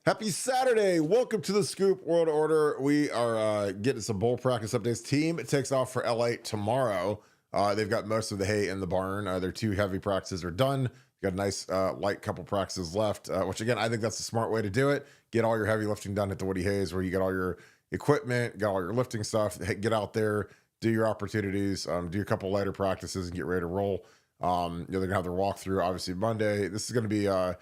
Happy Saturday. Welcome to the Scoop World Order. We are getting some bowl practice updates. Team takes off for LA tomorrow. They've got most of the hay in the barn. Their two heavy practices are done. Got a nice light couple practices left, which again, I think that's the smart way to do it. Get all your heavy lifting done at the Woody Hayes, where you get all your equipment, got all your lifting stuff. Get out there, do your opportunities, do a couple lighter practices and get ready to roll. They're going to have their walkthrough, obviously, Monday. This is going to be a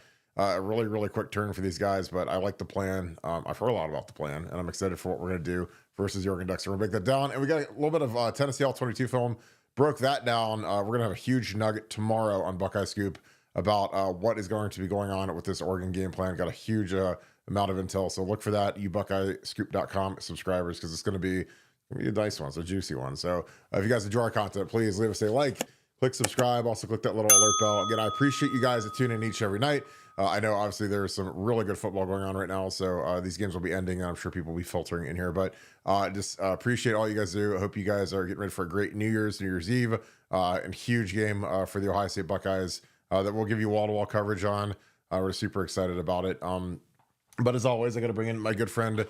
really, really quick turn for these guys, but I like the plan. I've heard a lot about the plan, and I'm excited for what we're going to do versus the Oregon Ducks. So we're going to break that down, and we got a little bit of Tennessee All-22 film. Broke that down. We're going to have a huge nugget tomorrow on Buckeye Scoop about what is going to be going on with this Oregon game plan. Got a huge amount of intel, so look for that. You BuckeyeScoop.com subscribers, because it's going to be a nice one. It's a juicy one. So if you guys enjoy our content, please leave us a like, click subscribe, also click that little alert bell. Again, I appreciate you guys that tune in each and every night. I know obviously there's some really good football going on right now, so these games will be ending, and I'm sure people will be filtering in here, but just appreciate all you guys do. I hope you guys are getting ready for a great New Year's Eve, and huge game for the Ohio State Buckeyes that we'll give you wall-to-wall coverage on. We're super excited about it. But as always, I got to bring in my good friend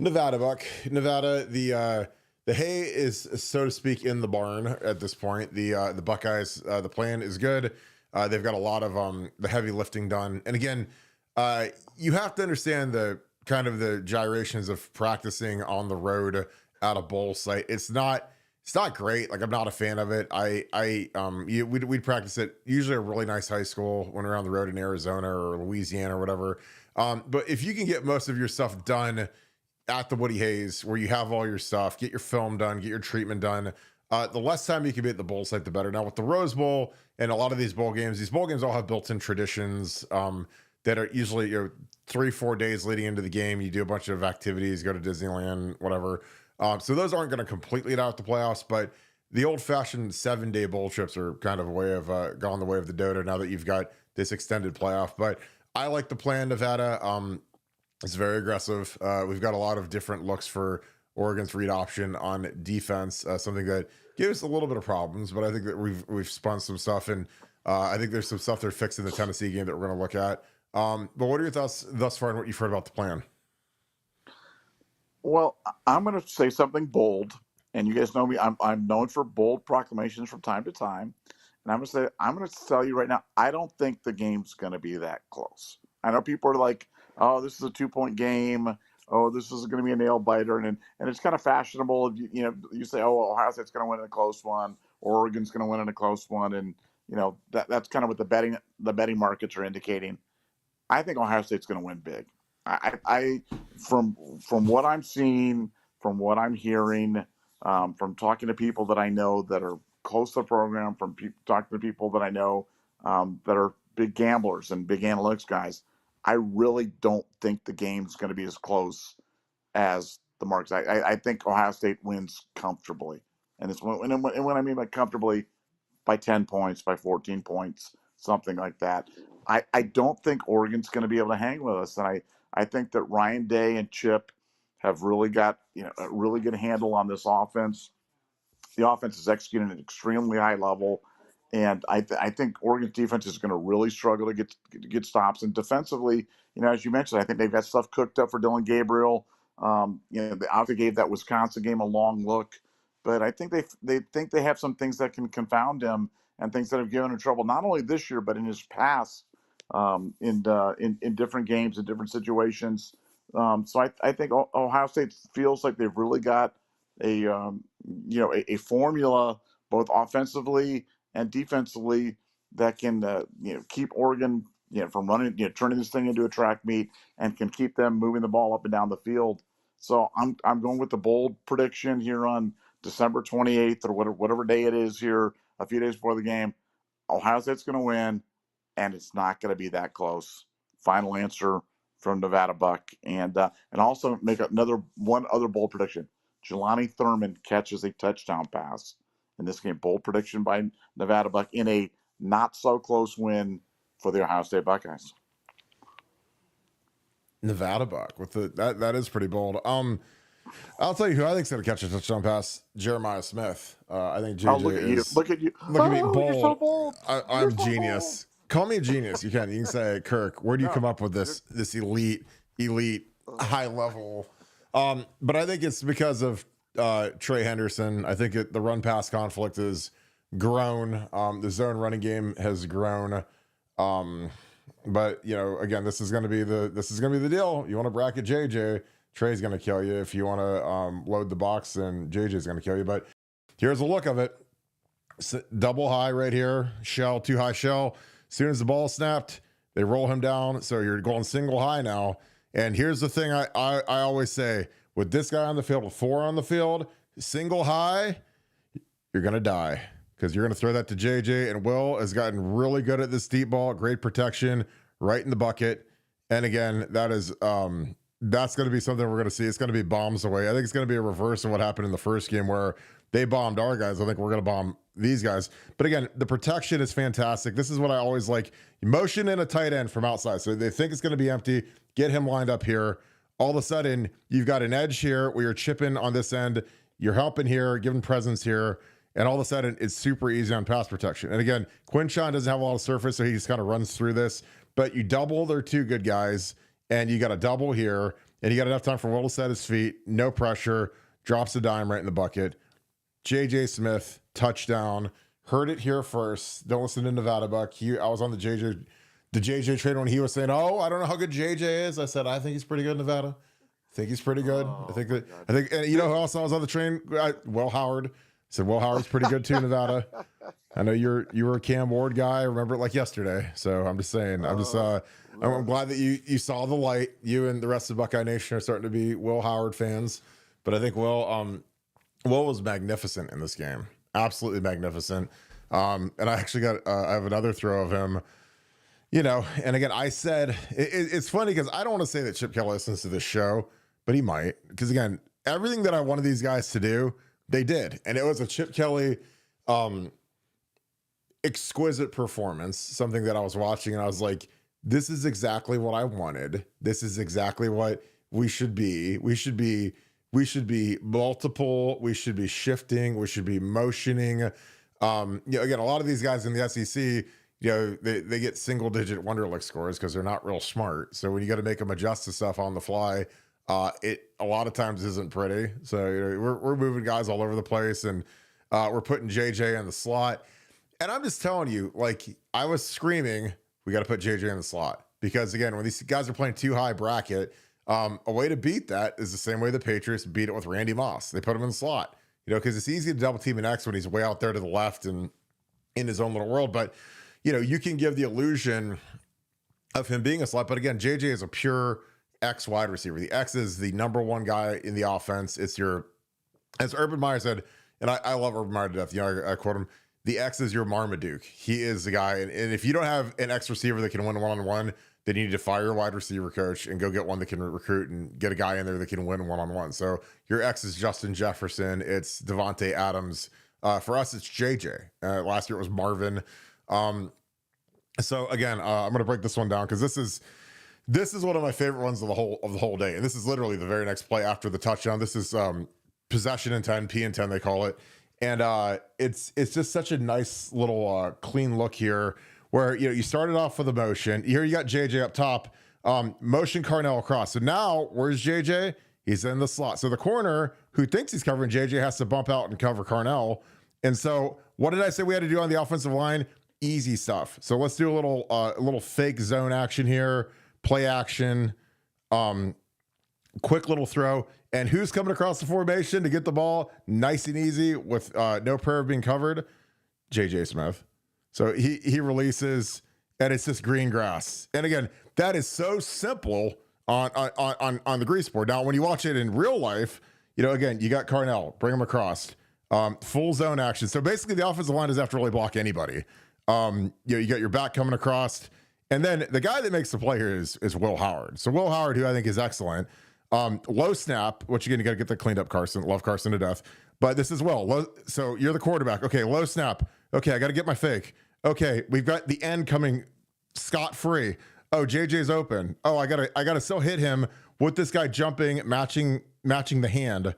Nevadabuck. Nevada, the hay is, so to speak, in the barn at this point. The Buckeyes, the plan is good. They've got a lot of the heavy lifting done. And again, you have to understand the kind of the gyrations of practicing on the road at a bowl site. It's not great. Like, I'm not a fan of it. We'd practice at usually a really nice high school when we're on the road in Arizona or Louisiana or whatever. But if you can get most of your stuff done at the Woody Hayes, where you have all your stuff, get your film done, get your treatment done, the less time you can be at the bowl site, the better. Now with the Rose Bowl and a lot of these bowl games all have built-in traditions that are usually 3-4 days leading into the game. You do a bunch of activities, go to Disneyland, whatever. So those aren't going to completely out the playoffs, but the old-fashioned 7-day bowl trips are kind of a way of gone the way of the dodo now that you've got this extended playoff. But I like the plan, Nevada. It's very aggressive. We've got a lot of different looks for Oregon's read option on defense, something that gives us a little bit of problems, but I think that we've spun some stuff, and I think there's some stuff they're fixing the Tennessee game that we're going to look at. But what are your thoughts thus far on what you've heard about the plan? Well, I'm going to say something bold, and you guys know me. I'm known for bold proclamations from time to time, and I'm going to tell you right now, I don't think the game's going to be that close. I know people are like, "Oh, this is a 2-point game. Oh, this is going to be a nail biter," and it's kind of fashionable. You say, "Oh, Ohio State's going to win in a close one, or Oregon's going to win in a close one," and that's kind of what the betting markets are indicating. I think Ohio State's going to win big. I from what I'm seeing, from what I'm hearing, from talking to people that I know that are close to the program, from talking to people that I know that are big gamblers and big analytics guys, I really don't think the game's going to be as close as the marks. I think Ohio State wins comfortably, and when I mean by comfortably, by 10 points, by 14 points, something like that. I don't think Oregon's going to be able to hang with us, and I think that Ryan Day and Chip have really got a really good handle on this offense. The offense is executing at an extremely high level, and I think Oregon's defense is going to really struggle to get stops. And defensively, as you mentioned, I think they've got stuff cooked up for Dylan Gabriel. They obviously gave that Wisconsin game a long look, but I think they think they have some things that can confound him and things that have given him trouble not only this year but in his past in different games in different situations. So I think Ohio State feels like they've really got a formula both offensively and defensively that can keep Oregon from running turning this thing into a track meet and can keep them moving the ball up and down the field. So I'm going with the bold prediction here on December 28th or whatever day it is here, a few days before the game. Ohio State's going to win, and it's not going to be that close. Final answer from Nevadabuck, and also make one other bold prediction. Jelani Thurman catches a touchdown pass in this game. Bold prediction by Nevadabuck in a not so close win for the Ohio State Buckeyes. Nevadabuck with that is pretty bold. I'll tell you who I think's going to catch a touchdown pass. Jeremiah Smith. I think JJ look at you. Look at me, bold. You're so bold. I'm genius. Call me a genius. You can say, Kirk, where do you come up with this elite elite, high level. But I think it's because of Trey Henderson. I think the run pass conflict has grown. The zone running game has grown. But again, this is going to be the deal. You want to bracket JJ, Trey's going to kill you. If you want to load the box, then JJ's going to kill you. But here's a look of it. Double high right here, shell, too high shell. As soon as the ball snapped, they roll him down. So you're going single high now. And here's the thing I always say, with this guy on the field, with 4 on the field, single high, you're going to die, because you're going to throw that to JJ, and Will has gotten really good at this deep ball, great protection right in the bucket. And again, that's going to be something we're going to see. It's going to be bombs away. I think it's going to be a reverse of what happened in the first game where they bombed our guys. I think we're going to bomb these guys. But again, the protection is fantastic. This is what I always like. Motion in a tight end from outside. So they think it's going to be empty. Get him lined up here. All of a sudden, you've got an edge here where you're chipping on this end. You're helping here, giving presence here. And all of a sudden, it's super easy on pass protection. And again, Quinshon doesn't have a lot of surface, so he just kind of runs through this. But you double their 2 good guys, and you got a double here, and you got enough time for Will to set his feet. No pressure. Drops a dime right in the bucket. JJ Smith, touchdown. Heard it here first. Don't listen to Nevadabuck. I was on the JJ train when he was saying, "Oh, I don't know how good JJ is." I said, "I think he's pretty good in Nevada. I think he's pretty good." I think, and you know who else I was on the train? Will Howard. I said, Will Howard's pretty good too in Nevada. I know you were a Cam Ward guy. I remember it like yesterday. So I'm just saying, I'm glad that you saw the light. You and the rest of Buckeye Nation are starting to be Will Howard fans. But I think Will was magnificent in this game. Absolutely magnificent. And I actually I have another throw of him, and again, I said, it's funny because I don't want to say that Chip Kelly listens to this show, but he might. Because again, everything that I wanted these guys to do, they did. And it was a Chip Kelly exquisite performance, something that I was watching and I was like, this is exactly what I wanted. This is exactly what we should be. We should be multiple. We should be shifting. We should be motioning. Again, a lot of these guys in the SEC, they get single digit Wonderlic scores because they're not real smart. So when you got to make them adjust to stuff on the fly, it a lot of times isn't pretty. So we're moving guys all over the place, and we're putting JJ in the slot. And I'm just telling you, like, I was screaming, we got to put JJ in the slot, because again, when these guys are playing too high bracket, a way to beat that is the same way the Patriots beat it with Randy Moss. They put him in the slot, because it's easy to double team an X when he's way out there to the left and in his own little world. But, you can give the illusion of him being a slot. But again, JJ is a pure X wide receiver. The X is the number one guy in the offense. It's as Urban Meyer said, and I love Urban Meyer to death. I quote him, the X is your Marmaduke. He is the guy. And if you don't have an X receiver that can win one-on-one, then you need to fire your wide receiver coach and go get one that can recruit and get a guy in there that can win one-on-one. So your X is Justin Jefferson. It's Devontae Adams. For us, it's JJ. Last year it was Marvin. So again, I'm going to break this one down because this is one of my favorite ones of the whole day. And this is literally the very next play after the touchdown. This is possession and 10, P and 10, they call it. And it's just such a nice little clean look here where, you started off with a motion. Here you got JJ up top, motion Carnell across. So now where's JJ? He's in the slot. So the corner who thinks he's covering JJ has to bump out and cover Carnell. And so what did I say we had to do on the offensive line? Easy stuff. So let's do a little fake zone action here, play action, quick little throw. And who's coming across the formation to get the ball nice and easy with no prayer of being covered? JJ Smith. So he releases, and it's just green grass. And again, that is so simple on the grease board. Now, when you watch it in real life, again, you got Carnell, bring him across, full zone action. So basically, the offensive line doesn't have to really block anybody. You got your back coming across, and then the guy that makes the play here is Will Howard. So Will Howard, who I think is excellent. Low snap, which again, you got to get that cleaned up, Carson. Love Carson to death. But this is Will. So you're the quarterback. Okay, low snap. Okay, I got to get my fake. Okay, we've got the end coming scot-free. Oh, JJ's open. Oh, I gotta still hit him with this guy jumping, matching the hand.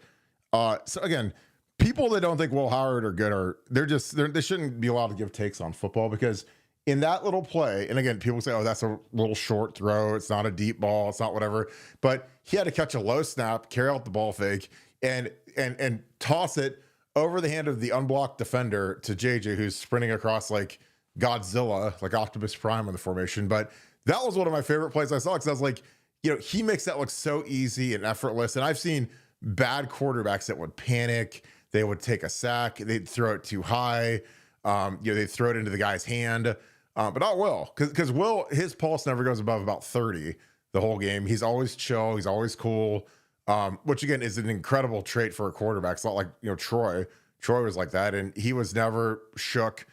So again, people that don't think Will Howard are good they shouldn't be allowed to give takes on football, because in that little play, and again, people say, oh, that's a little short throw. It's not a deep ball. It's not whatever. But he had to catch a low snap, carry out the ball fake, and toss it over the hand of the unblocked defender to JJ, who's sprinting across like Godzilla, like Optimus Prime in the formation. But that was one of my favorite plays I saw, because I was like, he makes that look so easy and effortless. And I've seen bad quarterbacks that would panic. They would take a sack. They'd throw it too high. They'd throw it into the guy's hand. But not Will, because Will, his pulse never goes above about 30 the whole game. He's always chill. He's always cool, which again is an incredible trait for a quarterback. It's not like, Troy. Troy was like that, and he was never shook.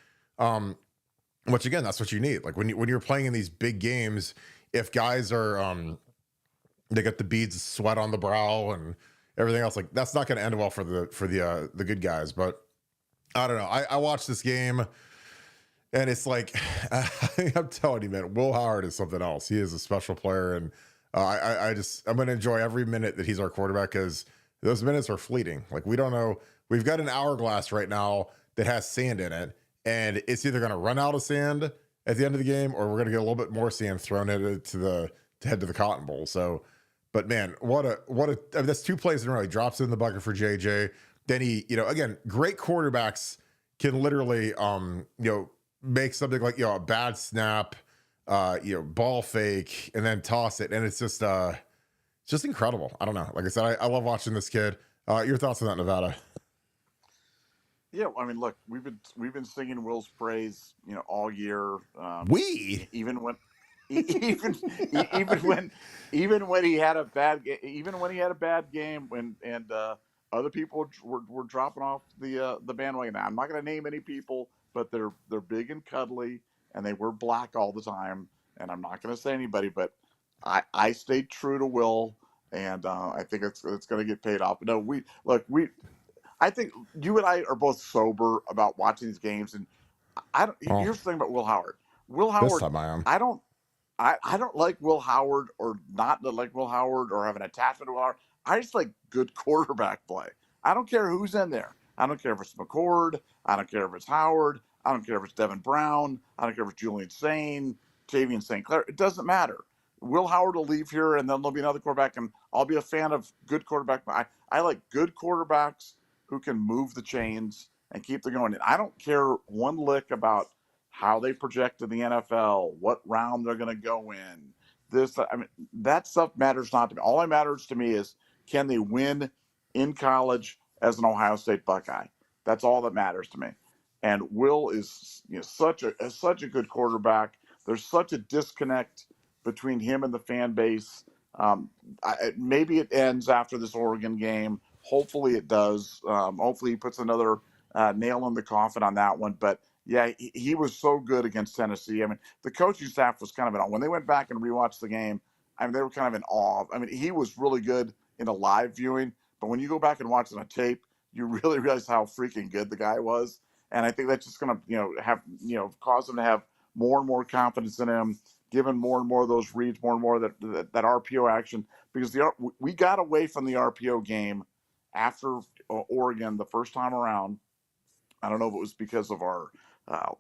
Which again, that's what you need. Like when you're playing in these big games, if guys are they got the beads of sweat on the brow and everything else, like that's not going to end well for the good guys. But I don't know. I watched this game. And it's like, I'm telling you, man, Will Howard is something else. He is a special player. And I'm going to enjoy every minute that he's our quarterback, because those minutes are fleeting. Like, we don't know. We've got an hourglass right now that has sand in it. And it's either going to run out of sand at the end of the game, or we're going to get a little bit more sand thrown at it to head to the Cotton Bowl. So, but man, I mean, that's 2 plays in a row. He drops it in the bucket for JJ. Then he, again, great quarterbacks can literally, make something like, a bad snap, ball fake, and then toss it. And it's just incredible. I don't know. Like I said, I love watching this kid. Your thoughts on that, Nevada? Yeah, I mean, look, we've been singing Will's praise, all year. Even when he had a bad game, and other people were dropping off the bandwagon. Now, I'm not going to name any people, but they're big and cuddly, and they wear black all the time. And I'm not going to say anybody, but I stayed true to Will, and I think it's going to get paid off. No, I think you and I are both sober about watching these games, and I don't. Oh, here's the thing about Will Howard. Will this Howard, time I am. I don't like Will Howard, or not like Will Howard, or have an attachment to Will Howard. I just like good quarterback play. I don't care who's in there. I don't care if it's McCord. I don't care if it's Howard. I don't care if it's Devin Brown. I don't care if it's Julian Sain, Javian St. Clair. It doesn't matter. Will Howard will leave here, and then there'll be another quarterback, and I'll be a fan of good quarterback. I like good quarterbacks who can move the chains and keep them going. And I don't care one lick about how they project in the NFL, what round they're going to go in. That stuff matters not to me. All that matters to me is, can they win in college as an Ohio State Buckeye? That's all that matters to me. And Will is such a good quarterback. There's such a disconnect between him and the fan base. Maybe it ends after this Oregon game. Hopefully it does. Hopefully he puts another nail in the coffin on that one. But yeah, he was so good against Tennessee. I mean, the coaching staff was kind of in awe. When they went back and rewatched the game, I mean, they were kind of in awe. I mean, he was really good in a live viewing, but when you go back and watch it on tape, you really realize how freaking good the guy was. And I think that's just going to, cause him to have more and more confidence in him, given more and more of those reads, more and more that RPO action, because we got away from the RPO game after Oregon the first time around. I don't know if it was because of our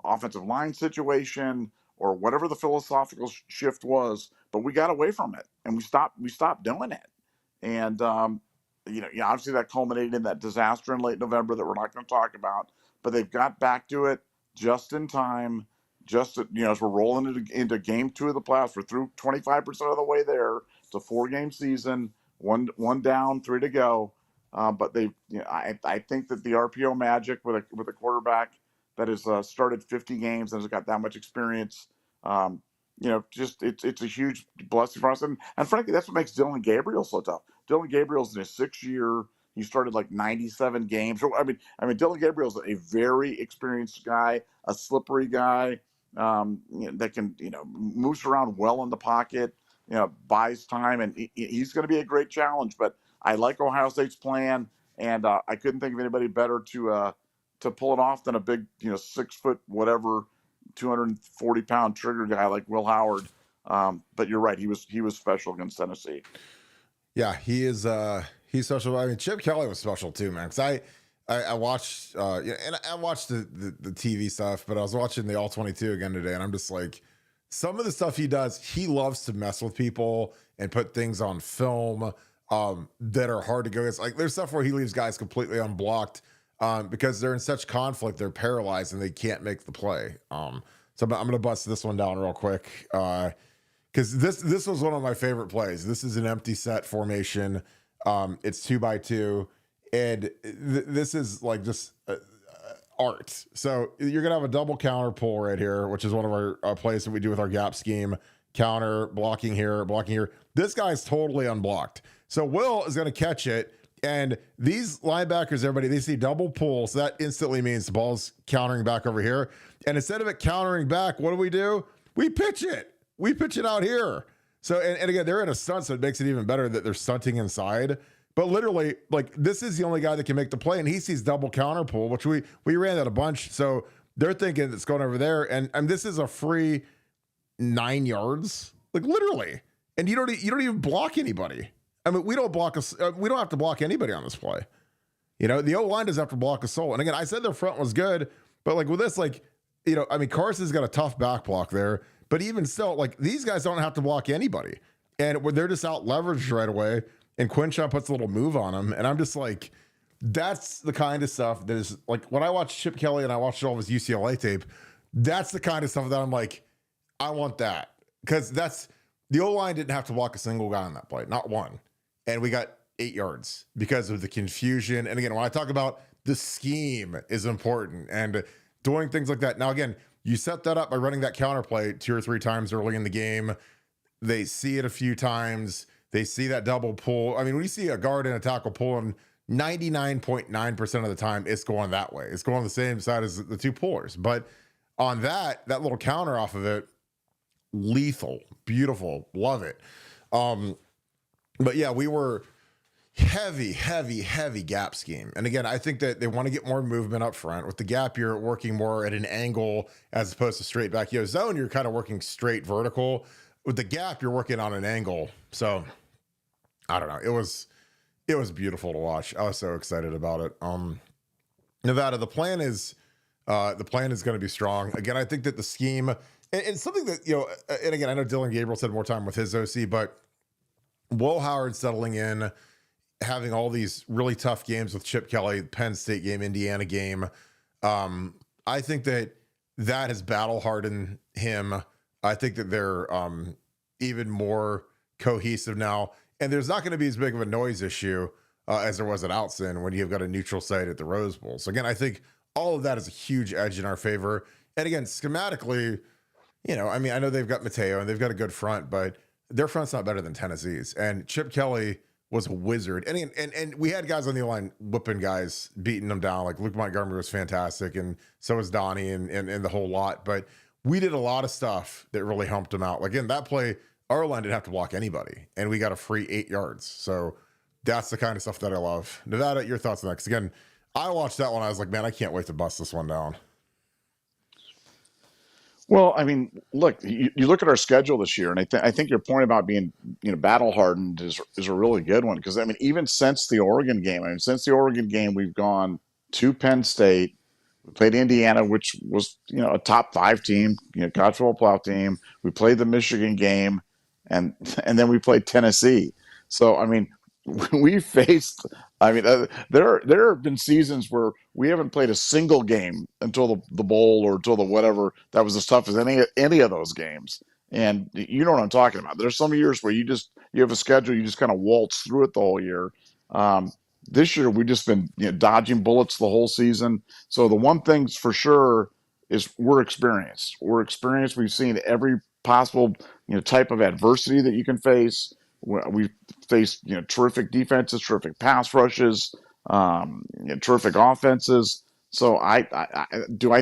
offensive line situation or whatever the philosophical shift was, but we got away from it and we stopped doing it. And obviously that culminated in that disaster in late November that we're not going to talk about. But they've got back to it just in time. As we're rolling into game 2 of the playoffs, we're through 25% of the way there. It's a 4-game season, one down, 3 to go. But I think that the RPO magic with a quarterback that has started 50 games and has got that much experience, it's a huge blessing for us. And frankly, that's what makes Dylan Gabriel so tough. Dylan Gabriel's in his 6th year. He started like 97 games. I mean, Dylan Gabriel's a very experienced guy, a slippery guy that can, moves around well in the pocket, buys time, and he's going to be a great challenge. But I like Ohio State's plan, and I couldn't think of anybody better to pull it off than a big, 6 foot whatever, 240-pound trigger guy like Will Howard. But you're right, he was special against Tennessee. Yeah, he is. He's special. I mean, Chip Kelly was special too, man. Because I watched, yeah, and I watched the TV stuff, but I was watching the All-22 again today, and I'm just like, some of the stuff he does, he loves to mess with people and put things on film that are hard to go against. Like there's stuff where he leaves guys completely unblocked because they're in such conflict, they're paralyzed and they can't make the play. So I'm going to bust this one down real quick because this was one of my favorite plays. This is an empty set formation. It's 2x2. And this is like just art. So you're going to have a double counter pull right here, which is one of our plays that we do with our gap scheme. Counter, blocking here, blocking here. This guy's totally unblocked. So Will is going to catch it. And these linebackers, everybody, they see double pull. So that instantly means the ball's countering back over here. And instead of it countering back, what do? We pitch it. We pitch it out here. So, and again, they're in a stunt, so it makes it even better that they're stunting inside. But literally, like, this is the only guy that can make the play, and he sees double counter pull, which we ran that a bunch. So they're thinking it's going over there, and this is a free 9 yards, like literally. And you don't even block anybody. I mean, we don't have to block anybody on this play. You know, the O-line doesn't have to block a soul. And again, I said their front was good, but like with this, like, you know, I mean, Carson's got a tough back block there, but even still, like, these guys don't have to block anybody, and they're just out leveraged right away. And Quinshon puts a little move on him. And I'm just like, that's the kind of stuff that is like, when I watch Chip Kelly and I watched all of his UCLA tape, that's the kind of stuff that I'm like, I want that. Because the O-line didn't have to block a single guy on that play, not one. And we got 8 yards because of the confusion. And again, when I talk about the scheme is important and doing things like that. Now, again, you set that up by running that counter play 2 or 3 times early in the game. They see it a few times. They see that double pull. I mean, when you see a guard and a tackle pulling, 99.9% of the time, it's going that way. It's going the same side as the two pullers. But on that little counter off of it, lethal, beautiful, love it. But yeah, we were heavy gap scheme. And again, I think that they want to get more movement up front. With the gap, you're working more at an angle as opposed to straight back. You know, zone, you're kind of working straight vertical. With the gap, you're working on an angle. So I don't know. It was beautiful to watch. I was so excited about it. Nevada, the plan is going to be strong. Again, I think that the scheme and something that, you know, and again, I know Dylan Gabriel said more time with his OC, but Will Howard settling in, having all these really tough games with Chip Kelly, Penn State game, Indiana game. I think that has battle hardened him. I think that they're even more cohesive now. And there's not going to be as big of a noise issue as there was at Outson when you've got a neutral site at the Rose Bowl. So again, I think all of that is a huge edge in our favor. And again, schematically, you know, I mean, I know they've got Mateo and they've got a good front, but their front's not better than Tennessee's. And Chip Kelly was a wizard. And we had guys on the line whipping guys, beating them down. Like Luke Montgomery was fantastic, and so was Donnie and the whole lot. But we did a lot of stuff that really helped him out. Like in that play, our line didn't have to block anybody, and we got a free 8 yards. So that's the kind of stuff that I love. Nevada, your thoughts on that? Because again, I watched that one. I was like, man, I can't wait to bust this one down. Well, I mean, look, you look at our schedule this year, and I think your point about being, you know, battle hardened is a really good one. Because I mean, even since the Oregon game, we've gone to Penn State. We played Indiana, which was, you know, a top 5 team, you know, college football playoff team. We played the Michigan game, and then we played Tennessee. So I mean, we faced. I mean, there have been seasons where we haven't played a single game until the bowl or until the whatever that was as tough as any of those games. And you know what I'm talking about. There's some years where you have a schedule, you just kind of waltz through it the whole year. This year we've just been, you know, dodging bullets the whole season. So the one thing for sure is we're experienced. We've seen every possible, you know, type of adversity that you can face. We faced, you know, terrific defenses, terrific pass rushes, you know, terrific offenses. So I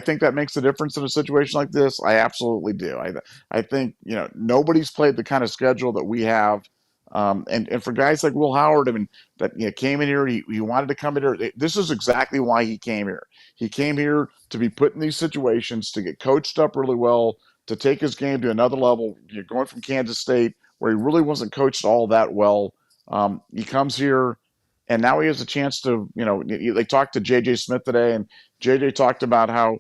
think that makes a difference in a situation like this? I absolutely do. I think, you know, nobody's played the kind of schedule that we have. And for guys like Will Howard, I mean, that, you know, came in here, he wanted to come in here. This is exactly why he came here. He came here to be put in these situations, to get coached up really well, to take his game to another level. You're going from Kansas State, where he really wasn't coached all that well. He comes here, And now he has a chance to, they talked to J.J. Smith today, and J.J. talked about how,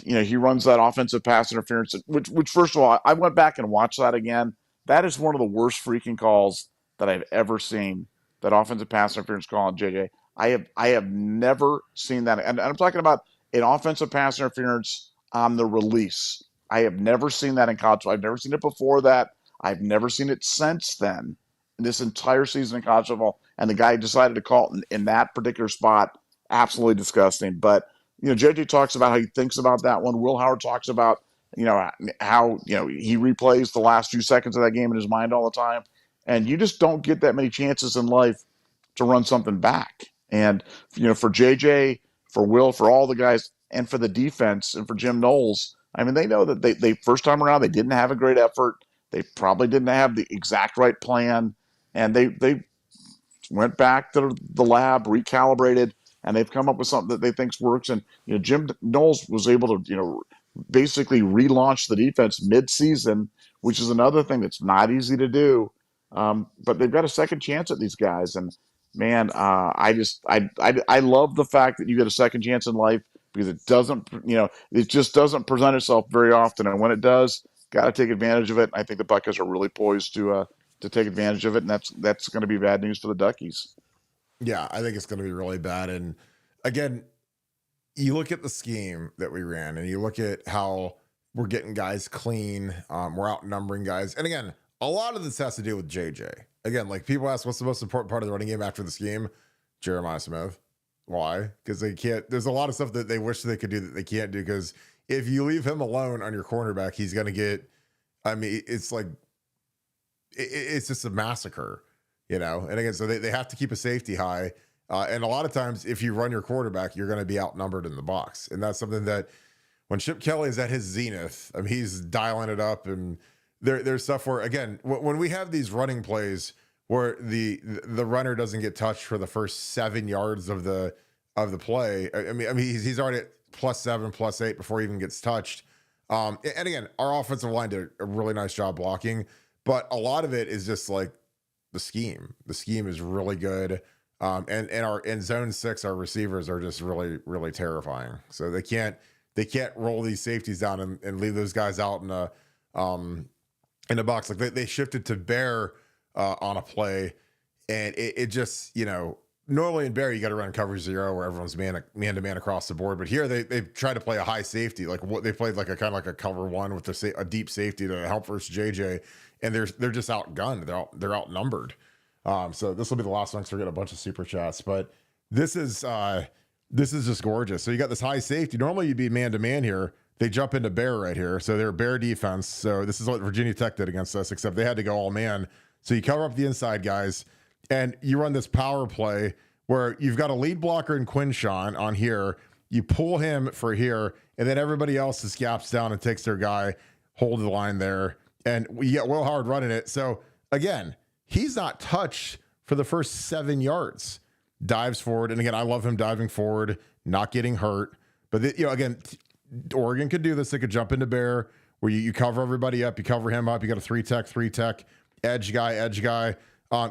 he runs that offensive pass interference, which first of all, I went back and watched that again. That is one of the worst freaking calls that I've ever seen. That offensive pass interference call on JJ. I have never seen that, and I'm talking about an offensive pass interference on the release. I have never seen that in college. I've never seen it before that. I've never seen it since then. In this entire season in college football, and the guy decided to call it in that particular spot. Absolutely disgusting. But JJ talks about how he thinks about that one. Will Howard talks about how he replays the last few seconds of that game in his mind all the time, and you just don't get that many chances in life to run something back. And for JJ, for Will, for all the guys, and for the defense, and for Jim Knowles, I mean, they know that they first time around they didn't have a great effort. They probably didn't have the exact right plan, and they went back to the lab, recalibrated, and they've come up with something that they think works. And Jim Knowles was able to basically relaunch the defense mid-season, which is another thing that's not easy to do. But they've got a second chance at these guys, and man, I love the fact that you get a second chance in life, because it just doesn't present itself very often, and when it does, got to take advantage of it. I think the Buckeyes are really poised to take advantage of it, and that's going to be bad news for the Duckies. Yeah, I think it's going to be really bad. And again, you look at the scheme that we ran, and you look at how we're getting guys clean, we're outnumbering guys, and again, a lot of this has to do with JJ. Again, like people ask, what's the most important part of the running game after the scheme? Jeremiah Smith. Why? Because they can't. There's a lot of stuff that they wish they could do that they can't do. Because if you leave him alone on your cornerback, he's going to get. I mean, it's like it's just a massacre, And again, so they have to keep a safety high. And a lot of times, if you run your quarterback, you're going to be outnumbered in the box, and that's something that when Chip Kelly is at his zenith, I mean, he's dialing it up, and there's stuff where again, when we have these running plays where the runner doesn't get touched for the first 7 yards of the play. I mean, he's already at +7, +8 before he even gets touched. And again, our offensive line did a really nice job blocking, but a lot of it is just like the scheme. The scheme is really good. And in zone 6, our receivers are just really, really terrifying. So they can't roll these safeties down and leave those guys out in a box. Like they shifted to Bear on a play, and it just, normally in Bear you got to run cover 0 where everyone's man to man across the board, but here they tried to play a high safety, like what they played like a kind of like a cover 1 with a deep safety to help versus JJ, and they're just outgunned. They're outnumbered. So this will be the last one, because we're getting a bunch of super chats, but this is just gorgeous. So you got this high safety. Normally you'd be man to man here. They jump into Bear right here. So they're Bear defense. So this is what Virginia Tech did against us, except they had to go all man. So you cover up the inside guys, and you run this power play where you've got a lead blocker in Quinshawn on here. You pull him for here, and then everybody else is gaps down and takes their guy, hold the line there. And we get Will Howard running it. So again, he's not touched for the first 7 yards. Dives forward. And again, I love him diving forward, not getting hurt. But again, Oregon could do this. They could jump into Bear where you cover everybody up. You cover him up. You got a 3-tech, edge guy.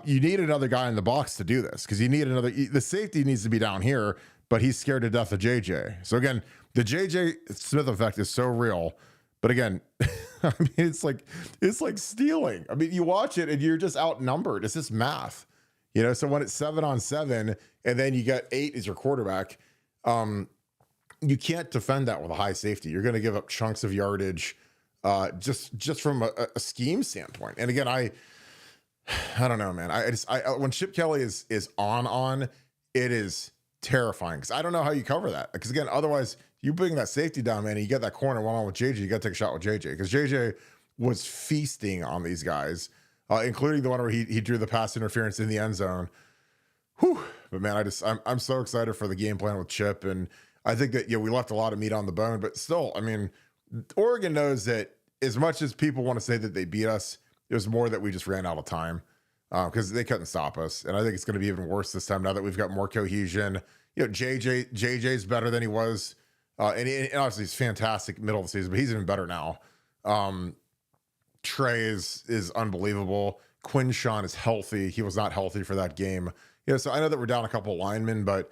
You need another guy in the box to do this, because you need the safety needs to be down here, but he's scared to death of JJ. So again, the JJ Smith effect is so real. But again, I mean, it's like stealing. I mean, you watch it and you're just outnumbered. It's just math, So when it's 7-on-7 and then you got 8 as your quarterback, you can't defend that with a high safety. You're going to give up chunks of yardage, just from a scheme standpoint. And again, I don't know, man. When Chip Kelly is on, it is terrifying, because I don't know how you cover that. Because again, otherwise you bring that safety down, man, and you get that corner one on with JJ, you got to take a shot with JJ, because JJ was feasting on these guys, including the one where he drew the pass interference in the end zone. Whew. But man, I'm so excited for the game plan with Chip, and I think that we left a lot of meat on the bone, but still, I mean, Oregon knows that as much as people want to say that they beat us, it was more that we just ran out of time, because they couldn't stop us. And I think it's going to be even worse this time now that we've got more cohesion. JJ's better than he was. And obviously he's fantastic middle of the season, but he's even better now. Trey is unbelievable. Quinshawn is healthy. He was not healthy for that game. So I know that we're down a couple linemen, but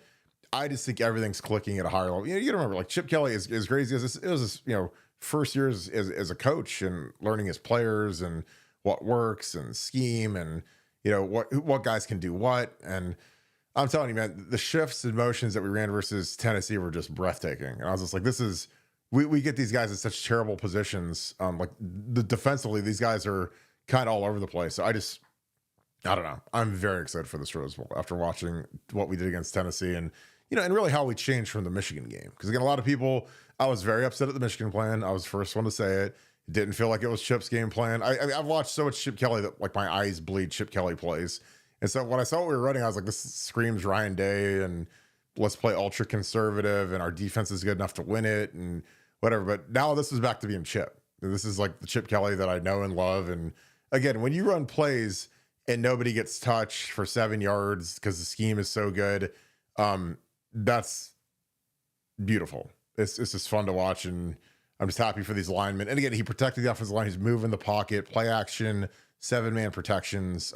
I just think everything's clicking at a higher level. You remember, like, Chip Kelly is as crazy as it was his, first year as a coach and learning his players and what works and scheme and, what guys can do what. And I'm telling you, man, the shifts and motions that we ran versus Tennessee were just breathtaking. And I was just like, we get these guys in such terrible positions. Like defensively, these guys are kind of all over the place. So I don't know. I'm very excited for this Rose Bowl after watching what we did against Tennessee and, and really how we changed from the Michigan game. Because again, a lot of people, I was very upset at the Michigan plan. I was the first one to say it. Didn't feel like it was Chip's game plan. I've watched so much Chip Kelly that like my eyes bleed Chip Kelly plays. And so when I saw what we were running, I was like, this screams Ryan Day and let's play ultra conservative and our defense is good enough to win it and whatever. But now this is back to being Chip. This is like the Chip Kelly that I know and love. And again, when you run plays and nobody gets touched for 7 yards because the scheme is so good, that's beautiful. It's just fun to watch. And I'm just happy for these linemen. And again, he protected the offensive line. He's moving the pocket, play action, 7-man protections.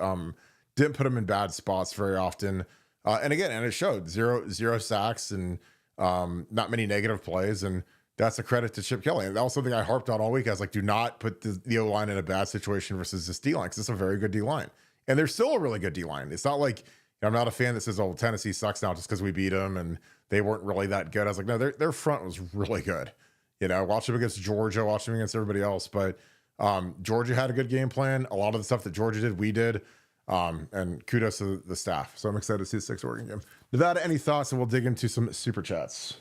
Didn't put him in bad spots very often. And it showed zero sacks and not many negative plays. And that's a credit to Chip Kelly. And that was something I harped on all week. I was like, do not put the O-line in a bad situation versus this D-line, because it's a very good D-line. And they're still a really good D-line. It's not like, I'm not a fan that says, oh, Tennessee sucks now just because we beat them and they weren't really that good. I was like, no, their front was really good. Watch them against Georgia, watch them against everybody else. But Georgia had a good game plan. A lot of the stuff that Georgia did, we did. And kudos to the staff. So I'm excited to see the 6 Oregon game. Nevada, any thoughts? And we'll dig into some super chats.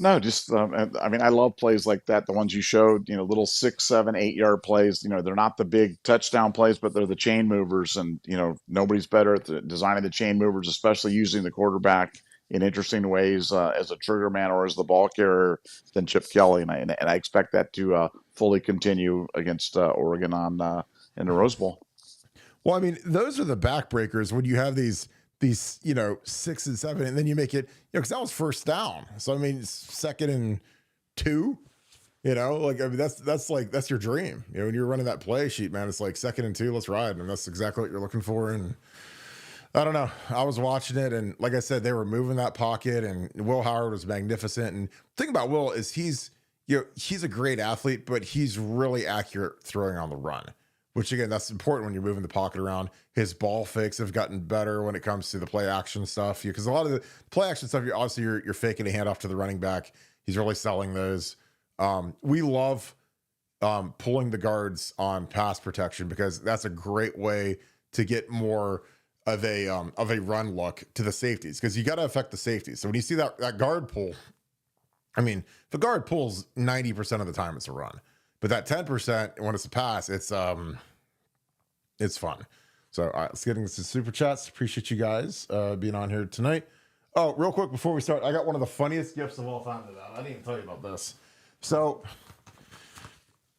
No, just I love plays like that. The ones you showed, little 6, 7, 8 yard plays. They're not the big touchdown plays, but they're the chain movers. And nobody's better at designing the chain movers, especially using the quarterback in interesting ways as a trigger man or as the ball carrier than Chip Kelly. And I expect that to fully continue against Oregon in the Rose Bowl. Well, those are the backbreakers when you have these 6 and 7, and then you make it, because that was first down. So 2nd and 2, that's your dream. When you're running that play sheet, man, it's like 2nd and 2, let's ride, and that's exactly what you're looking for. And I don't know, I was watching it, and like I said, they were moving that pocket, and Will Howard was magnificent. And the thing about Will is he's a great athlete, but he's really accurate throwing on the run. Which, again, that's important when you're moving the pocket around. His ball fakes have gotten better when it comes to the play action stuff. Because a lot of the play action stuff, you're faking a handoff to the running back. He's really selling those. We love pulling the guards on pass protection because that's a great way to get more of a run look to the safeties. Because you got to affect the safeties. So when you see that guard pull, if the guard pulls 90% of the time, it's a run. But that 10%, when it's a pass, it's fun. So all right, let's get into some super chats. Appreciate you guys being on here tonight. Oh, real quick before we start, I got one of the funniest gifts of all time to that. I didn't even tell you about this. So,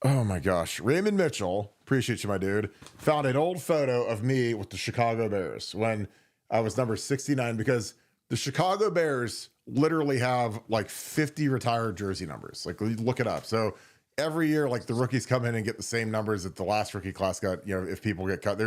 oh my gosh, Raymond Mitchell, appreciate you, my dude, found an old photo of me with the Chicago Bears when I was number 69, because the Chicago Bears literally have like 50 retired jersey numbers. Like, look it up. So every year, like, the rookies come in and get the same numbers that the last rookie class got. If people get cut,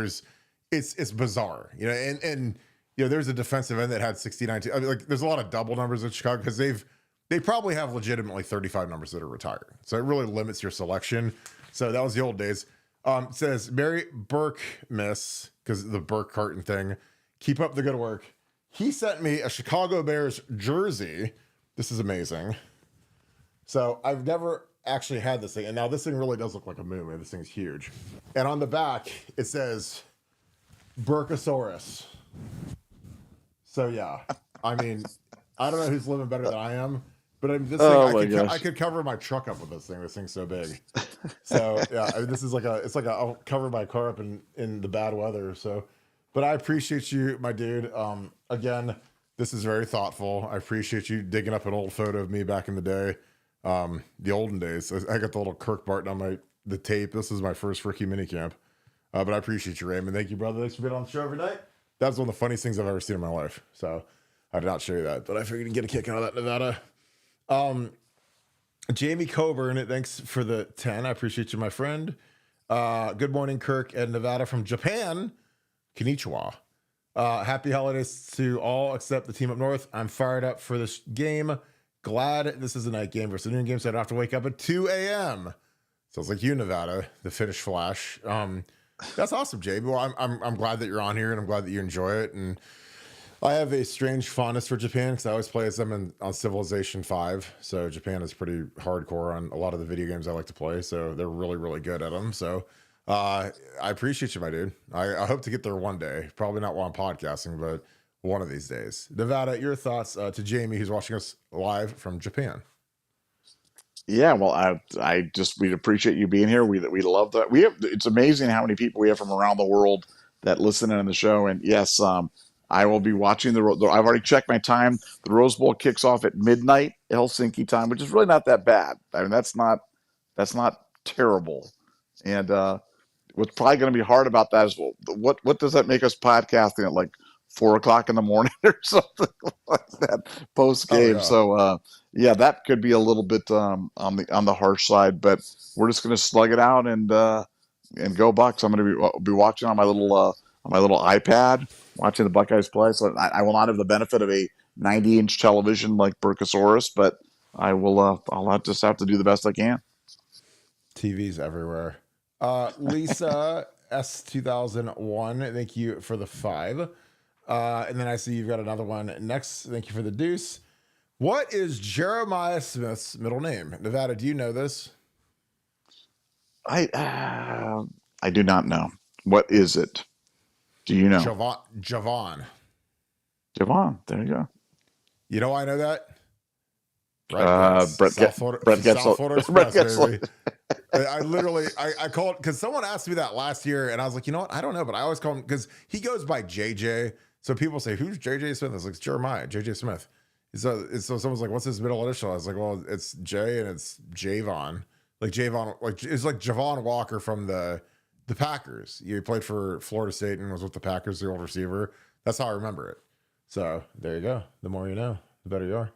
it's bizarre. And there's a defensive end that had 69. There's a lot of double numbers in Chicago because they probably have legitimately 35 numbers that are retired. So it really limits your selection. So that was the old days. It says Mary Burke miss because the Burke Carton thing. Keep up the good work. He sent me a Chicago Bears jersey. This is amazing. So I've never actually had this thing, and now this thing really does look like a moon, man. This thing's huge. And on the back it says Burkosaurus. So yeah, I don't know who's living better than I am, but this thing, I could cover my truck up with this thing. This thing's so big. So yeah, this is I'll cover my car up in the bad weather. So, but I appreciate you, my dude. Again, this is very thoughtful. I appreciate you digging up an old photo of me back in the day. The olden days. I got the little Kirk Barton on the tape. This is my first rookie minicamp. But I appreciate you, Raymond. Thank you, brother. Thanks for being on the show every night. That's one of the funniest things I've ever seen in my life. So I did not show you that, but I figured you'd get a kick out of that, Nevada. Jamie Coburn, thanks for the 10. I appreciate you, my friend. Good morning, Kirk and Nevada from Japan. Konnichiwa. Happy holidays to all except the team up north. I'm fired up for this game. Glad this is a night game versus a noon game, so I don't have to wake up at 2 a.m. Sounds like you, Nevada, the Finnish Flash. That's awesome, Jay. Well, I'm glad that you're on here, and I'm glad that you enjoy it. And I have a strange fondness for Japan because I always play as them on Civilization 5. So Japan is pretty hardcore on a lot of the video games I like to play. So they're really, really good at them. So I appreciate you, my dude. I hope to get there one day. Probably not while I'm podcasting, but one of these days. Nevada, your thoughts to Jamie, who's watching us live from Japan. Yeah, well, we appreciate you being here. We love that. It's amazing how many people we have from around the world that listen in on the show. And yes, I will be watching I've already checked my time. The Rose Bowl kicks off at midnight Helsinki time, which is really not that bad. I mean, that's not terrible. And what's probably going to be hard about that is, well, what does that make us podcasting at like 4 o'clock in the morning or something like that post game? Oh, yeah. So yeah, that could be a little bit on the harsh side, but we're just going to slug it out and go Bucks. I'm going to be watching on my little iPad, watching the Buckeyes play. So I will not have the benefit of a 90-inch television like Burkosaurus, but I will. I'll just have to do the best I can. TVs everywhere. Lisa S2001, thank you for the 5. And then I see you've got another one next. Thank you for the deuce. What is Jeremiah Smith's middle name? Nevada, do you know this? I do not know. What is it? Do you know? Javon. Javon. There you go. You know why I know that? Brett gets baby. I literally called because someone asked me that last year, and I was like, you know what? I don't know, but I always call him because he goes by JJ. So people say, who's JJ Smith? I was like, it's Jeremiah, JJ Smith. So someone's like, what's his middle initial? I was like, well, it's J and it's Javon. Like Javon, like it's like Javon Walker from the Packers. He played for Florida State and was with the Packers, the old receiver. That's how I remember it. So there you go. The more you know, the better you are.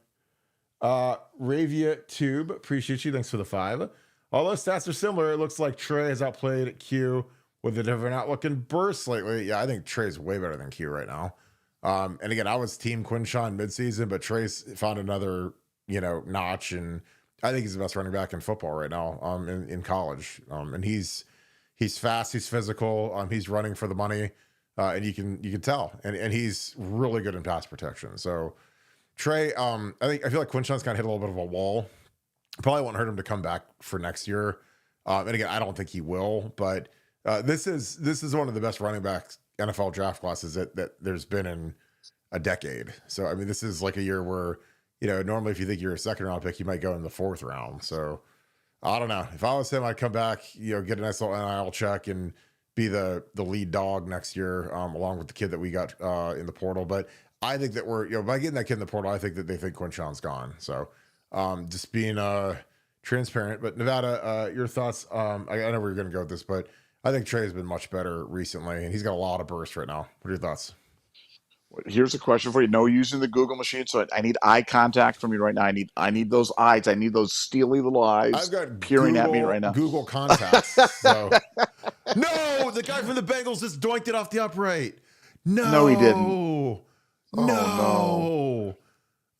Ravia Tube, appreciate you. Thanks for the 5. Although stats are similar, it looks like Trey has outplayed Q with a different outlook and burst lately. Yeah, I think Trey's way better than Q right now. And again, I was team Quinshawn midseason, but Trey's found another, notch, and I think he's the best running back in football right now, in college. And he's fast, he's physical, he's running for the money, and you can tell, and he's really good in pass protection. So Trey, I feel like Quinshawn's kind of hit a little bit of a wall. Probably won't hurt him to come back for next year. And again, I don't think he will, but this is one of the best running backs NFL draft classes that there's been in a decade. So, I mean, this is like a year where, normally if you think you're a second round pick, you might go in the 4th round. So I don't know. If I was him, I'd come back, get a nice little NIL check and be the lead dog next year, along with the kid that we got in the portal. But I think that we're, by getting that kid in the portal, I think that they think Quinshawn's gone. So just being transparent. But Nevada, your thoughts? I know where you're going to go with this, but I think Trey's been much better recently, and he's got a lot of burst right now. What are your thoughts? Here's a question for you. No using the Google machine, so I need eye contact from you right now. I need those eyes. I need those steely little eyes. I've got peering at me right now. Google contacts. So. No, the guy from the Bengals just doinked it off the upright. No, he didn't. Oh, no.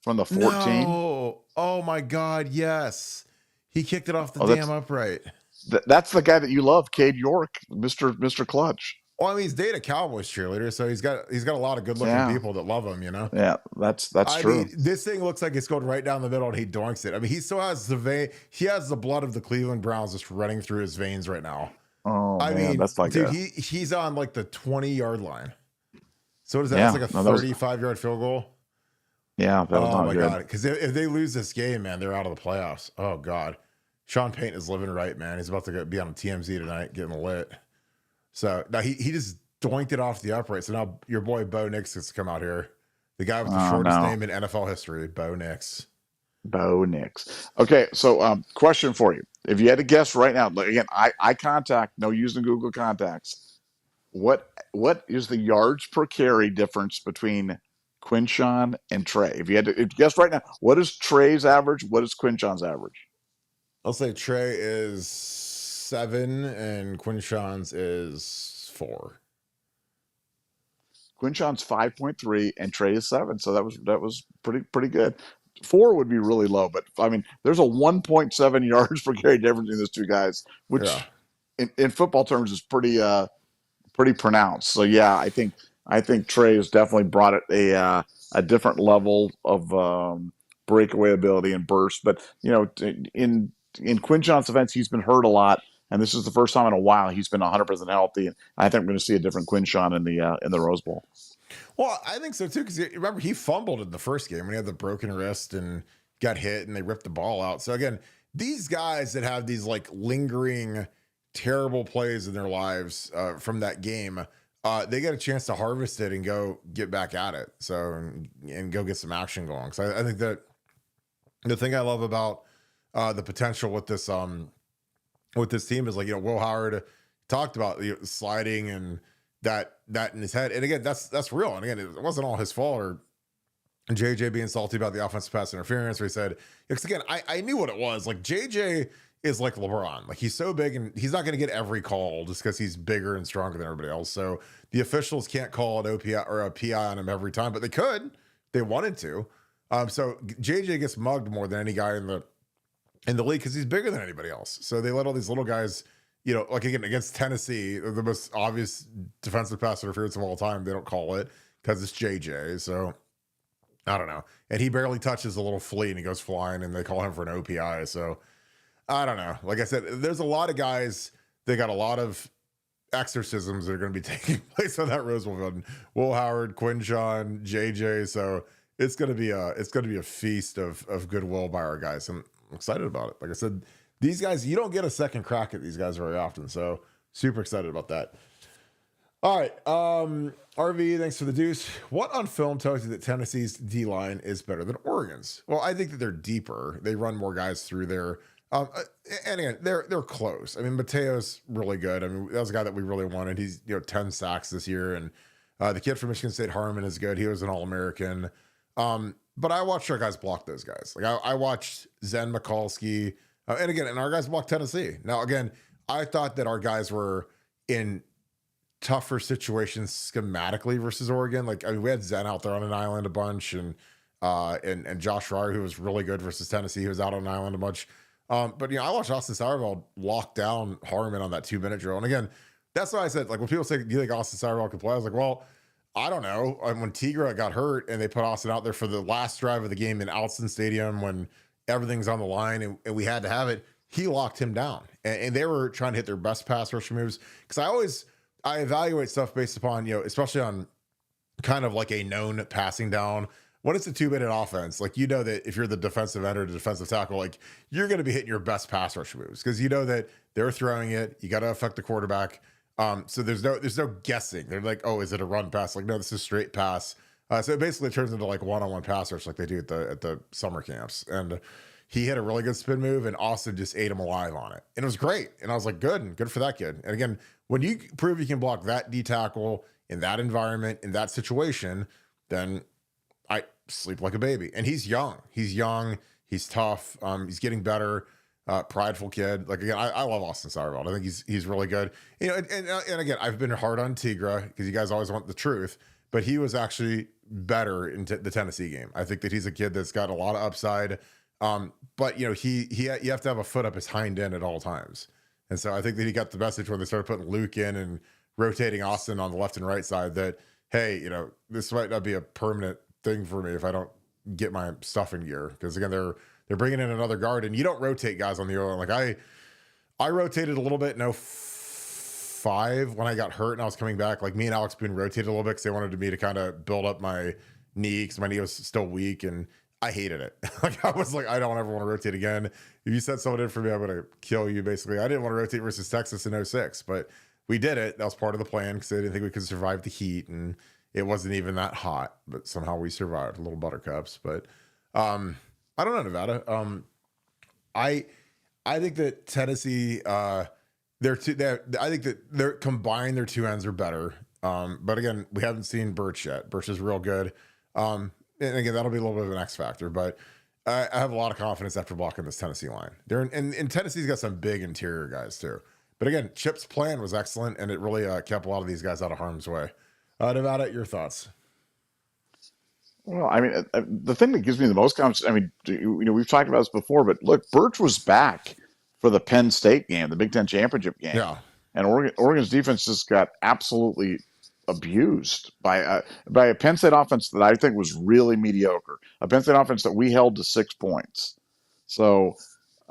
From the 14? No. Oh my God, yes. He kicked it off the damn upright. That's the guy that you love, Cade York, Mr. Clutch. Well, I mean, he's dated a Cowboys cheerleader, so he's got a lot of good-looking people that love him, Yeah, that's true. Mean, this thing looks like it's going right down the middle, and he doinks it. I mean, he still has he has the blood of the Cleveland Browns just running through his veins right now. Oh, I mean, that's like dude, he's on like the 20-yard line. So what is that? Yeah, that's like a 35-yard field goal. Yeah, that was not good. God, because if they lose this game, man, they're out of the playoffs. Oh God, Sean Payton is living right, man. He's about to be on TMZ tonight, getting lit. So now he just doinked it off the upright. So now your boy Bo Nix gets to come out here. The guy with the shortest name in NFL history, Bo Nix. Bo Nix. Okay, so question for you. If you had to guess right now, again, eye contact, no using Google contacts. What is the yards per carry difference between Quinshawn and Trey? If you had to guess right now, what is Trey's average? What is Quinshawn's average? I'll say Trey is 7 and Quinshawn's is 4. Quinshon's 5.3 and Trey is 7. So that was pretty good. 4 would be really low, but I mean, there's a 1.7 yards per carry difference between those two guys, Yeah. which in football terms is pretty pronounced. So yeah, I think Trey has definitely brought it a different level of breakaway ability and burst. But in Quinshon's defense, he's been hurt a lot, and this is the first time in a while he's been 100% healthy. And I think we're going to see a different Quinshon in the Rose Bowl. Well, I think so too, because remember he fumbled in the first game when he had the broken wrist and got hit, and they ripped the ball out. So again, these guys that have these like lingering terrible plays in their lives from that game, they get a chance to harvest it and go get back at it. So and go get some action going. So I think that the thing I love about the potential with this team is, like, Will Howard talked about sliding and that in his head. And again, that's real. And again, it wasn't all his fault, or JJ being salty about the offensive pass interference, where he said, because again, I knew what it was. Like, JJ is like LeBron. Like, he's so big and he's not going to get every call just because he's bigger and stronger than everybody else. So the officials can't call an OPI or a PI on him every time, but they could if they wanted to. So JJ gets mugged more than any guy in the league because he's bigger than anybody else. So they let all these little guys, like again against Tennessee, the most obvious defensive pass interference of all time, they don't call it because it's JJ. So I don't know. And he barely touches a little flea and he goes flying, and they call him for an OPI. So I don't know. Like I said, there's a lot of guys, they got a lot of exorcisms that are going to be taking place on that Rose Bowl field. Will Howard, Quinshon, JJ. So it's going to be a feast of goodwill by our guys. I'm excited about it. Like I said, these guys, you don't get a second crack at these guys very often. So super excited about that. All right. RV, thanks for the deuce. What on film tells you that Tennessee's D-line is better than Oregon's? Well, I think that they're deeper. They run more guys through there. And again, they're close. I mean, Mateo's really good. I mean, that was a guy that we really wanted. He's 10 sacks this year, and the kid from Michigan State, Harmon, is good. He was an All-American. But I watched our guys block those guys. Like I watched Zen Mikulski, and our guys blocked Tennessee. Now again, I thought that our guys were in tougher situations schematically versus Oregon. Like, I mean, we had Zen out there on an island a bunch, and Josh Fryer, who was really good versus Tennessee, he was out on an island a bunch. But I watched Austin Sauerveld lock down Harmon on that 2-minute drill. And again, that's why I said, like, when people say, do you think Austin Sauerveld can play? I was like, well, I don't know. When Tigra got hurt and they put Austin out there for the last drive of the game in Alston Stadium, when everything's on the line and we had to have it, he locked him down. And they were trying to hit their best pass rush moves. Because I evaluate stuff based upon, especially on kind of like a known passing down. When it's a 2-minute offense, like, that if you're the defensive end or the defensive tackle, like, you're going to be hitting your best pass rush moves because that they're throwing it. You got to affect the quarterback. So there's no guessing. They're like, oh, is it a run pass? Like, no, this is straight pass. So it basically turns into like one-on-one pass rush like they do at the summer camps. And he hit a really good spin move, and Austin just ate him alive on it. And it was great. And I was like, good for that kid. And again, when you prove you can block that D tackle in that environment, in that situation, then I sleep like a baby. And he's young. He's tough. He's getting better. Prideful kid. Like, again, I love Austin Sauerveld. I think he's really good. And again, I've been hard on Tigra because you guys always want the truth, but he was actually better in the Tennessee game. I think that he's a kid that's got a lot of upside. But you have to have a foot up his hind end at all times. And so I think that he got the message when they started putting Luke in and rotating Austin on the left and right side that, hey, this might not be a permanent thing for me if I don't get my stuff in gear. Because again, they're bringing in another guard, and you don't rotate guys on the O line. Like I rotated a little bit in 05 when I got hurt and I was coming back. Like, me and Alex Boone rotated a little bit because they wanted me to kind of build up my knee because my knee was still weak, and I hated it. Like, I was like, I don't ever want to rotate again. If you sent someone in for me, I'm going to kill you, basically. I didn't want to rotate versus Texas in 06, but we did it. That was part of the plan because they didn't think we could survive the heat, and it wasn't even that hot, but somehow we survived. Little buttercups. But I don't know, Nevada. I think that Tennessee, I think that they're combined, their two ends are better. But again, we haven't seen Birch yet. Birch is real good. And again, that'll be a little bit of an X factor, but I have a lot of confidence after blocking this Tennessee line. And Tennessee's got some big interior guys too. But again, Chip's plan was excellent, and it really kept a lot of these guys out of harm's way. Nevada, your thoughts? Well, I mean, the thing that gives me the most confidence, I mean, we've talked about this before, but look, Birch was back for the Penn State game, the Big Ten championship game, Yeah. and Oregon's defense just got absolutely abused by a Penn State offense that I think was really mediocre, a Penn State offense that we held to 6 points. So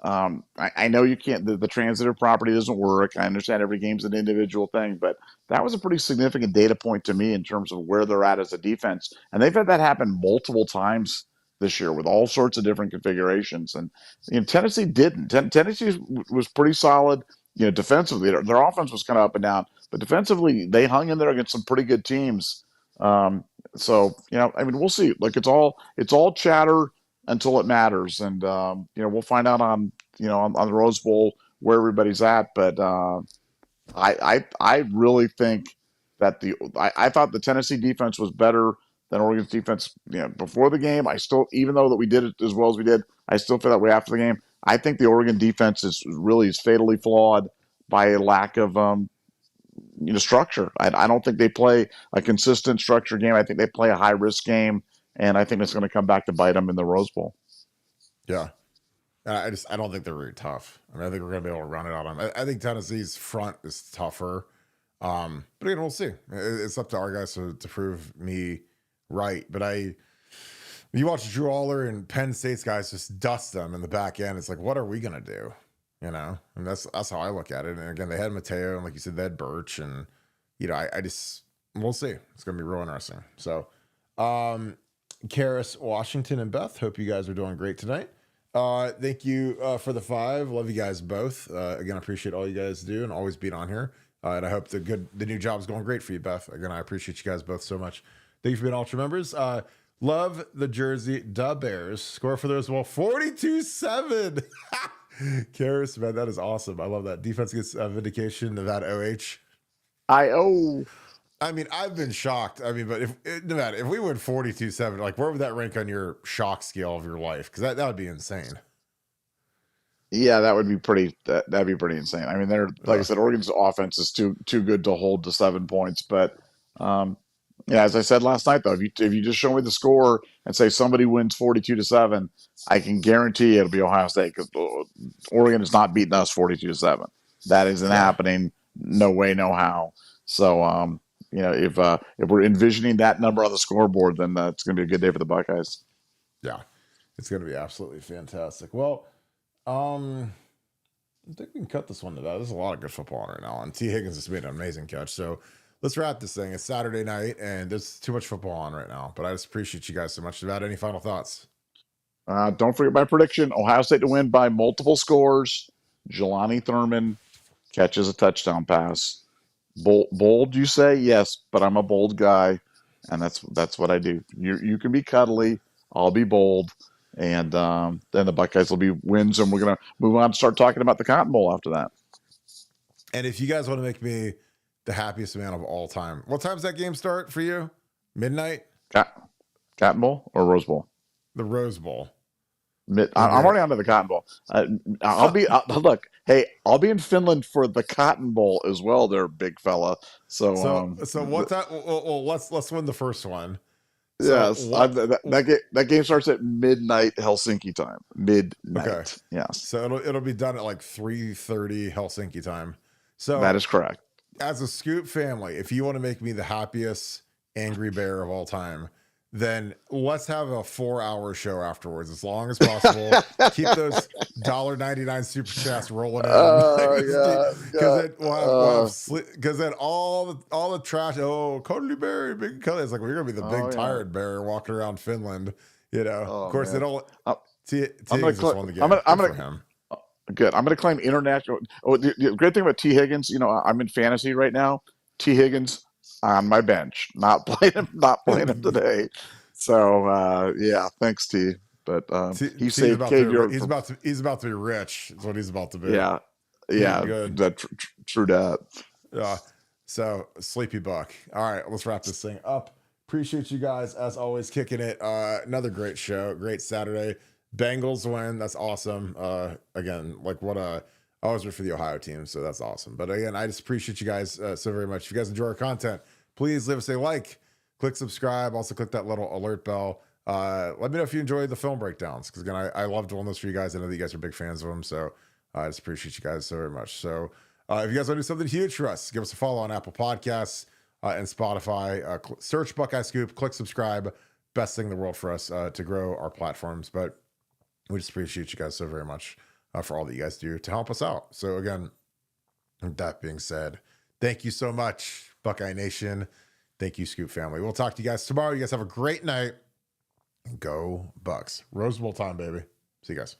I know you can't, the transitive property doesn't work. I understand every game's an individual thing, but that was a pretty significant data point to me in terms of where they're at as a defense. And they've had that happen multiple times this year with all sorts of different configurations. And Tennessee didn't. Tennessee was pretty solid. Defensively, their offense was kind of up and down, but defensively, they hung in there against some pretty good teams. So I mean, we'll see. Like it's all chatter until it matters, and we'll find out on the Rose Bowl where everybody's at. But I really think that I thought the Tennessee defense was better than Oregon's defense before the game. I still, even though that we did it as well as we did, I still feel that way after the game. I think the Oregon defense is fatally flawed by a lack of structure. I don't think they play a consistent structure game. I think they play a high risk game, and I think it's going to come back to bite them in the Rose Bowl. Yeah. I don't think they're really tough. I mean, I think we're going to be able to run it on them. I think Tennessee's front is tougher. But again, we'll see. It's up to our guys to prove me right. But you watch Drew Aller and Penn State's guys just dust them in the back end. It's like, what are we going to do? And that's how I look at it. And again, they had Mateo, and like you said, they had Birch, and we'll see. It's going to be real interesting. So, Karis, Washington, and Beth, hope you guys are doing great tonight. Thank you for the 5. Love you guys both. Again, I appreciate all you guys do and always being on here. And I hope the new job's going great for you, Beth. Again, I appreciate you guys both so much. Thank you for being Ultra members. Love the jersey. Da Bears score for those. Well, 42-7. Karis, man, that is awesome. I love that. Defense gets vindication of that OH. I mean, I've been shocked. I mean, but if we win 42-7, like where would that rank on your shock scale of your life? Because that would be insane. Yeah, that would be that'd be pretty insane. I mean, like I said, Oregon's offense is too good to hold to 7 points. But as I said last night, though, if you just show me the score and say somebody wins 42-7, I can guarantee you it'll be Ohio State, because Oregon is not beating us 42-7. That isn't happening. No way, no how. So if we're envisioning that number on the scoreboard, then it's going to be a good day for the Buckeyes. Yeah, it's going to be absolutely fantastic. Well, I think we can cut this one to that. There's a lot of good football on right now, and T. Higgins has made an amazing catch. So let's wrap this thing. It's Saturday night, and there's too much football on right now. But I just appreciate you guys so much. About any final thoughts? Don't forget my prediction: Ohio State to win by multiple scores. Jelani Thurman catches a touchdown pass. Bold, you say? Yes, but I'm a bold guy, and that's what I do. You can be cuddly, I'll be bold, and then the Buckeyes will be wins, and we're gonna move on and start talking about the Cotton Bowl after that. And if you guys want to make me the happiest man of all time, what time's that game start for you? Midnight? Cotton Bowl or Rose Bowl? The Rose Bowl. I'm already on to the Cotton Bowl. Look. Hey, I'll be in Finland for the Cotton Bowl as well, there, big fella. So what time? Well, let's win the first one. Yes, that game starts at midnight Helsinki time. Midnight. Okay. Yes. So it'll be done at like 3:30 Helsinki time. So that is correct. As a Scoop family, if you want to make me the happiest angry bear of all time, then let's have a 4-hour show afterwards, as long as possible. Keep those $1.99 super chats rolling in. Because then all the trash. Oh, cuddly bear, big cuddly. It's like we're gonna be the big tired bear walking around Finland. Of course, man. It all. I'm gonna him. Good. I'm gonna claim international. Oh, the great thing about T. Higgins, I'm in fantasy right now. T. Higgins on my bench, not playing him today. So thanks, T. But he saved KJ. He's about to be rich. Is what he's about to be. Yeah. Good. True that. Yeah. So Sleepy Buck. All right, let's wrap this thing up. Appreciate you guys as always kicking it. Another great show. Great Saturday. Bengals win. That's awesome. Again, I always root for the Ohio team, so that's awesome. But again, I just appreciate you guys so very much. If you guys enjoy our content, please leave us a like, click subscribe, also click that little alert bell. Let me know if you enjoyed the film breakdowns, because again, I love doing those for you guys. I know that you guys are big fans of them, so I just appreciate you guys so very much. So if you guys want to do something huge for us, give us a follow on Apple Podcasts and Spotify. Search Buckeye Scoop, click subscribe. Best thing in the world for us to grow our platforms. But we just appreciate you guys so very much for all that you guys do to help us out. So again, with that being said, thank you so much, Buckeye Nation. Thank you, Scoop family. We'll talk to you guys tomorrow. You guys have a great night. Go Bucks. Rose Bowl time, baby. See you guys.